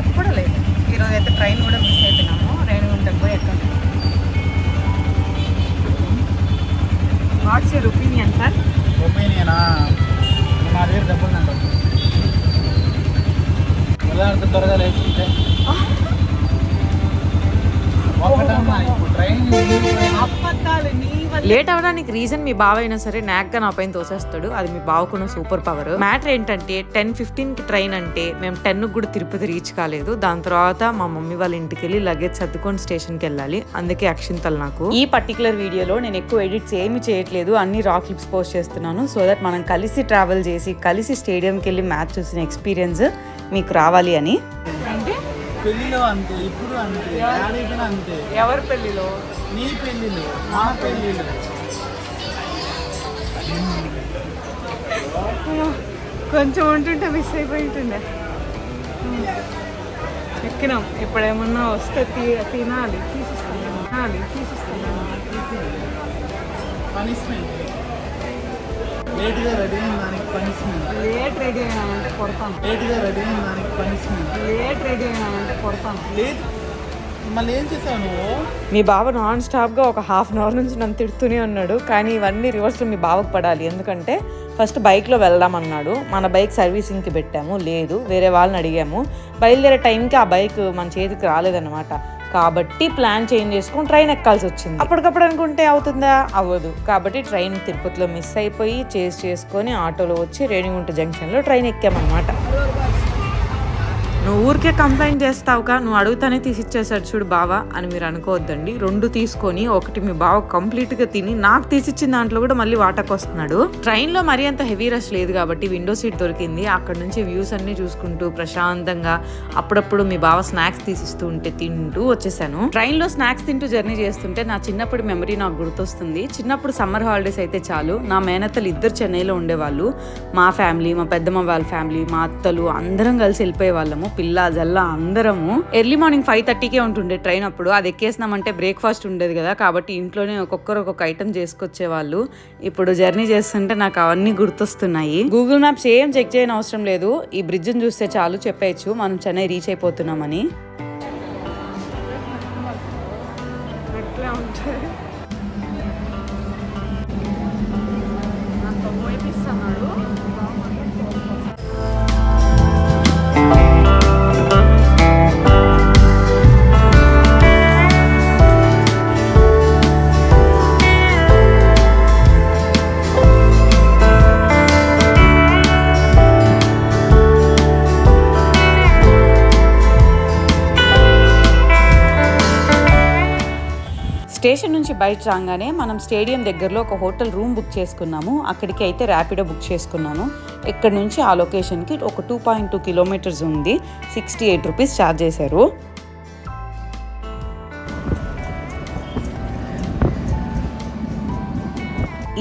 ఎప్పుడు లేదు. ఈరోజు అయితే ట్రైన్ కూడా మిస్ అయిపోయినాము. రేణిగుంటకు పోయి ఎక్కడ. What's your opinion sir? ఒపీనియనా? మా దగ్గర డబ్బులు అంటారు. ఎలా అంత త్వరగా లేకుంటే లేట్ అవ్వడానికి రీజన్ మీ బావ అయినా సరే నాగ్గా నా పైన తోసేస్తాడు. అది మీ బావకున్న సూపర్ పవర్. మ్యాటర్ ఏంటంటే 10:15కి ట్రైన్ అంటే మేము 10కి కూడా తిరుపతి రీచ్ కాలేదు. దాని తర్వాత మా మమ్మీ వాళ్ళ ఇంటికి వెళ్ళి లగేజ్ సర్దుకొని స్టేషన్కి వెళ్ళాలి. అందుకే అక్షింతలు నాకు. ఈ పర్టికులర్ వీడియోలో నేను ఎక్కువ ఎడిట్స్ ఏమి చేయట్లేదు, అన్ని రా క్లిప్స్ పోస్ట్ చేస్తున్నాను. సో దట్ మనం కలిసి ట్రావెల్ చేసి కలిసి స్టేడియంకి వెళ్ళి మ్యాచ్ చూసిన ఎక్స్పీరియన్స్ మీకు రావాలి అని. పెళ్లిలో అంతే, ఇప్పుడు అంతే, అంతే. ఎవరి పెళ్లిలో? నీ పెళ్లిలో, మా పెళ్లిలో. కొంచెం ఉంటుంటే మిస్ అయిపోయింటుండే. ఎక్కినాం. ఇప్పుడు ఏమన్నా వస్తే తినాలి. పనిష్మెంట్. లేట్గా రెడీ అయిన దానికి పనిష్మెంట్. లేట్ రెడీ అయినామంటే కొడతాను. లేట్గా రెడీ అయిన దానికి పనిష్మెంట్. లేట్ రెడీ అయినామంటే కొడతాను. లేట్ మళ్ళీ ఏం చేసావు నువ్వు? మీ బావ నాన్ స్టాప్గా ఒక ½ అవర్ నుంచి నన్ను తిడుతూనే ఉన్నాడు. కానీ ఇవన్నీ రివర్స్లో మీ బావకు పడాలి. ఎందుకంటే ఫస్ట్ బైక్లో వెళ్దామన్నాడు. మన బైక్ సర్వీసింగ్కి పెట్టాము, లేదు వేరే వాళ్ళని అడిగాము. బయలుదేరే టైంకి ఆ బైక్ మన చేతికి రాలేదన్నమాట. కాబట్టి ప్లాన్ చేంజ్ చేసుకుని ట్రైన్ ఎక్కాల్సి వచ్చింది. అప్పటికప్పుడు అనుకుంటే అవుతుందా? అవ్వదు. కాబట్టి ట్రైన్ తిరుపతిలో మిస్ అయిపోయి చేసుకొని ఆటోలో వచ్చి రేణిగుంట జంక్షన్లో ట్రైన్ ఎక్కామన్నమాట. నువ్వు ఊరికే కంప్లైంట్ చేస్తావుగా, నువ్వు అడుగుతానే తీసిచ్చేసాడు చూడు బావ అని మీరు అనుకోవద్దండి. 2 తీసుకొని ఒకటి మీ బావ కంప్లీట్గా తిని నాకు తీసిచ్చిన దాంట్లో కూడా మళ్ళీ వాటకు వస్తున్నాడు. ట్రైన్లో మరీ అంత హెవీ రష్ లేదు కాబట్టి విండో సీట్ దొరికింది. అక్కడ నుంచి వ్యూస్ అన్ని చూసుకుంటూ ప్రశాంతంగా అప్పుడప్పుడు మీ బావ స్నాక్స్ తీసిస్తూ ఉంటే తింటూ వచ్చేసాను. ట్రైన్లో స్నాక్స్ తింటూ జర్నీ చేస్తుంటే నా చిన్నప్పటి మెమరీ నాకు గుర్తొస్తుంది. చిన్నప్పుడు సమ్మర్ హాలిడేస్ అయితే చాలు, నా మేనత్తలు 2 చెన్నైలో ఉండేవాళ్ళు. మా ఫ్యామిలీ, మా పెద్దమ్మ వాళ్ళ ఫ్యామిలీ, మా అత్తలు అందరం కలిసి వెళ్ళిపోయే వాళ్ళము. పిల్ల జల్ల అందరము. ఎర్లీ మార్నింగ్ 5:30కే ఉంటుండే ట్రైన్. అప్పుడు అది ఎక్కేసినామంటే బ్రేక్ఫాస్ట్ ఉండేది కదా, కాబట్టి ఇంట్లోనే ఒక్కొక్కరు ఒక్కొక్క ఐటమ్ చేసుకొచ్చేవాళ్ళు. ఇప్పుడు జర్నీ చేస్తుంటే నాకు అవన్నీ గుర్తొస్తున్నాయి. గూగుల్ మ్యాప్స్ ఏం చెక్ చేయని అవసరం లేదు, ఈ బ్రిడ్జ్ని చూస్తే చాలు చెప్పేయచ్చు మనం చెన్నై రీచ్ అయిపోతున్నామని. స్టేషన్ నుంచి బయట రాగానే మనం స్టేడియం దగ్గరలో ఒక హోటల్ రూమ్ బుక్ చేసుకున్నాము. అక్కడికి అయితే ర్యాపిడో బుక్ చేసుకున్నాను. ఇక్కడ నుంచి ఆ లొకేషన్కి ఒక 2.2 కిలోమీటర్స్ ఉంది. 68 రూపీస్ ఛార్జ్ చేశారు.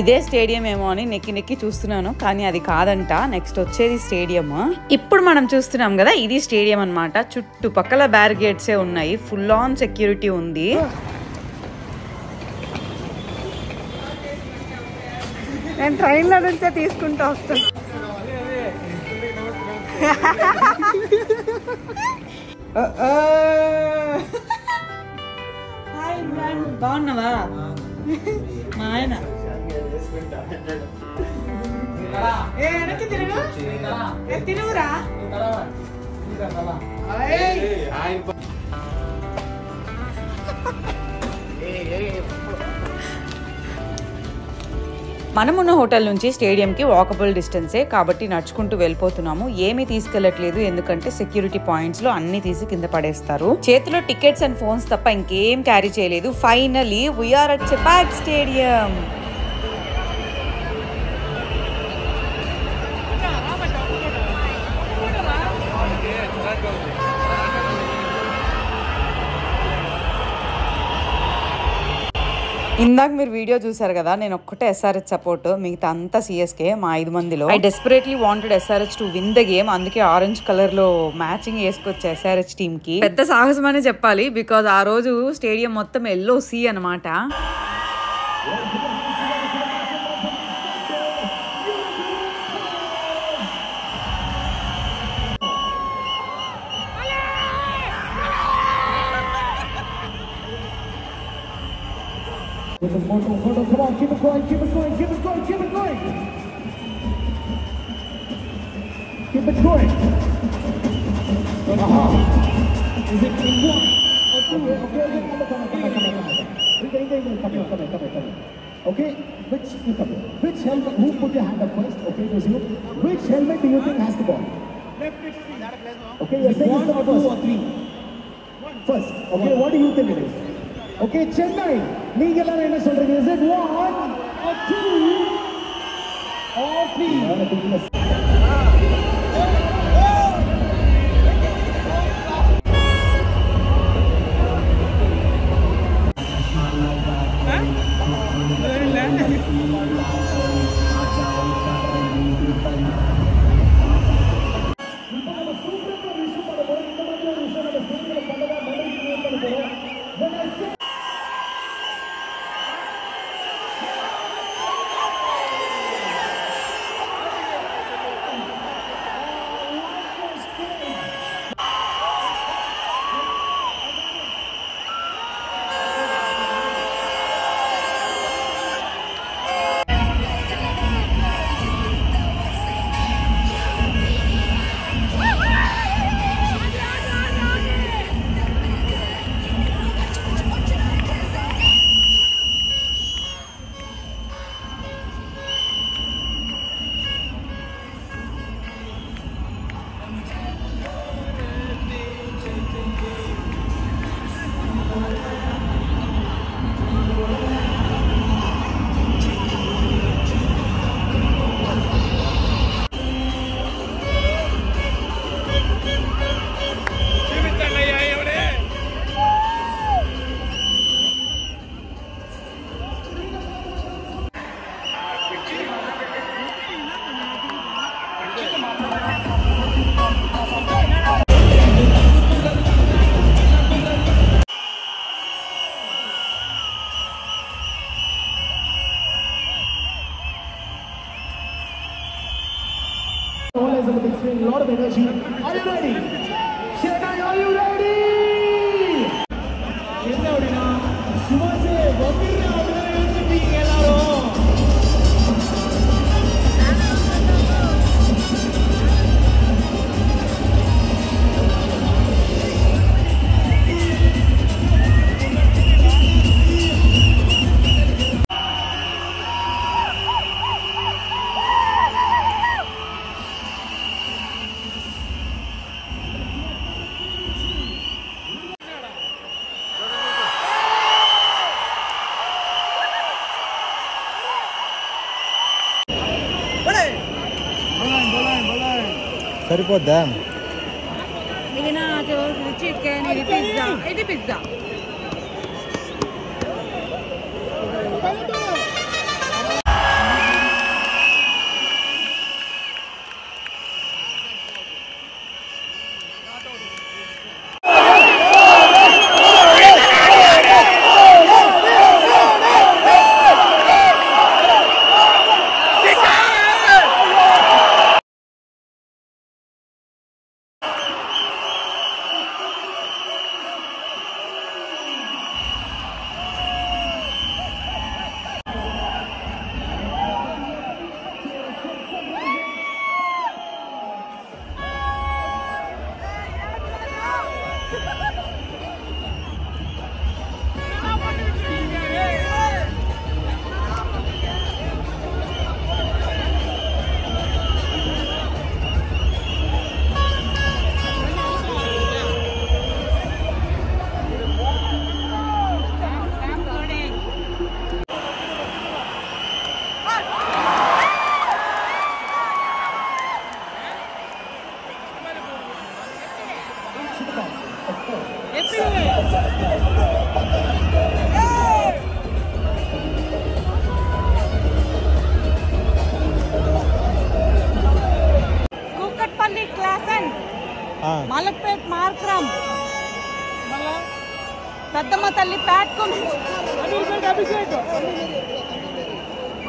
ఇదే స్టేడియం ఏమో అని నెక్కి చూస్తున్నాను, కానీ అది కాదంట. నెక్స్ట్ వచ్చేది స్టేడియం. ఇప్పుడు మనం చూస్తున్నాం కదా, ఇది స్టేడియం అన్నమాట. చుట్టుపక్కల బ్యారిగేడ్సే ఉన్నాయి, ఫుల్ ఆన్ సెక్యూరిటీ ఉంది. నేను ట్రైన్లో నుంచే తీసుకుంటూ వస్తాను. బాగున్నావా మా ఆయన? తిరుగురా. మనమున్న హోటల్ నుంచి స్టేడియంకి వాకబుల్ డిస్టెన్సే కాబట్టి నడుచుకుంటూ వెళ్ళిపోతున్నాము. ఏమీ తీసుకెళ్లట్లేదు, ఎందుకంటే సెక్యూరిటీ పాయింట్స్ లో అన్ని తీసి కింద పడేస్తారు. చేతిలో టికెట్స్ అండ్ ఫోన్స్ తప్ప ఇంకేం క్యారీ చేయలేదు. Finally we are at Chepauk stadium. ఇందాక మీరు వీడియో చూసారు కదా, నేను ఒక్కటే SRH సపోర్ట్, మిగతా అంతా CSK. మా 5 మందిలో I desperately wanted SRH to win the game. అందుకే ఆరెంజ్ కలర్ లో మ్యాచింగ్ వేసుకొచ్చే SRH టీమ్ కి పెద్ద సాహసం అనే చెప్పాలి. బికాజ్ ఆ రోజు స్టేడియం మొత్తం ఎల్లో సీ అనమాట. Come on, keep it going, keep it going, keep it going, keep it going. Keep it going. Is it in one? Okay. Come. Okay, which helmet, who put your hand up first? Okay, it was you. Which helmet do you think has the ball? Okay, you're saying it's the first. 2 or 3? First. Okay, what do you think it is? Okay, Chennai, நீங்கெல்லாம் என்ன சொல்றீங்க? Is it 1 or 2 or 3? A lot of energy. Are you ready? Chennai, are you ready? Enna Sumase Bakirna University ellaro. సరిపోద్దా? ఇది nachos, ఇది chicken, ఇది pizza. Malakpet Markram Peddamma Talli ప్యాట్కొని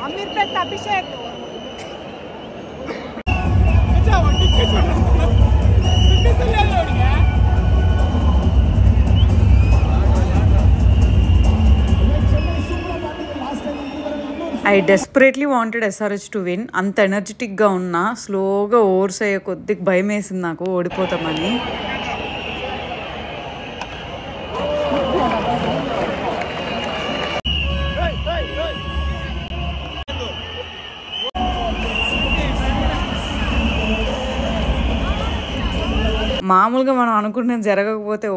Ameerpet Abhishek I desperately wanted SRH to win. అంత ఎనర్జెటిక్గా ఉన్నా స్లోగా ఓవర్స్ అయ్యే కొద్దిగా భయం వేసింది నాకు ఓడిపోతామని. మామూలుగా మనం అనుకుంటున్నది జరగకపోతే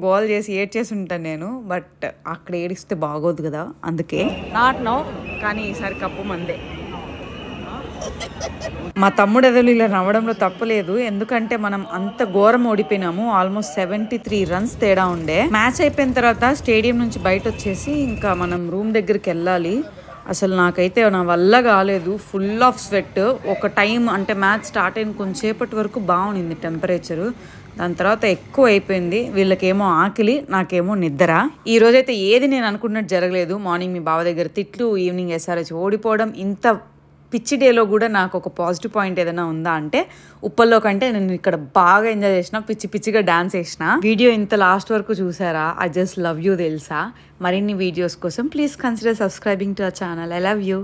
గోల్ చేసి ఏడ్చేసి ఉంటాను నేను. బట్ అక్కడ ఏడిస్తే బాగోదు కదా, అందుకే నాట్ నో. కానీ ఈసారి కప్పు మందే. మా తమ్ముడు ఎదురు ఇలా నవ్వడంలో తప్పలేదు, ఎందుకంటే మనం అంత ఘోరం ఓడిపోయినాము. ఆల్మోస్ట్ 73 రన్స్ తేడా ఉండే. మ్యాచ్ అయిపోయిన తర్వాత స్టేడియం నుంచి బయట వచ్చేసి ఇంకా మనం రూమ్ దగ్గరికి వెళ్ళాలి. అసలు నాకైతే నా వల్ల కాలేదు, ఫుల్ ఆఫ్ స్వెట్. ఒక టైం అంటే మ్యాచ్ స్టార్ట్ అయిన కొంచెంసేపటి వరకు బాగుంది టెంపరేచరు, దాని తర్వాత ఎక్కువ అయిపోయింది. వీళ్ళకేమో ఆకలి, నాకేమో నిద్ర. ఈ రోజైతే ఏది నేను అనుకున్నట్టు జరగలేదు. మార్నింగ్ మీ బావ దగ్గర తిట్లు, ఈవినింగ్ SRH ఓడిపోవడం. ఇంత పిచ్చి డేలో కూడా నాకు ఒక పాజిటివ్ పాయింట్ ఏదైనా ఉందా అంటే ఉప్పల్లో కంటే నేను ఇక్కడ బాగా ఎంజాయ్ చేసిన, పిచ్చి పిచ్చిగా డాన్స్ చేసిన. వీడియో ఇంత లాస్ట్ వరకు చూసారా? ఐ జస్ట్ లవ్ యూ తెలుసా. మరిన్ని వీడియోస్ కోసం please consider subscribing to our channel. I love you.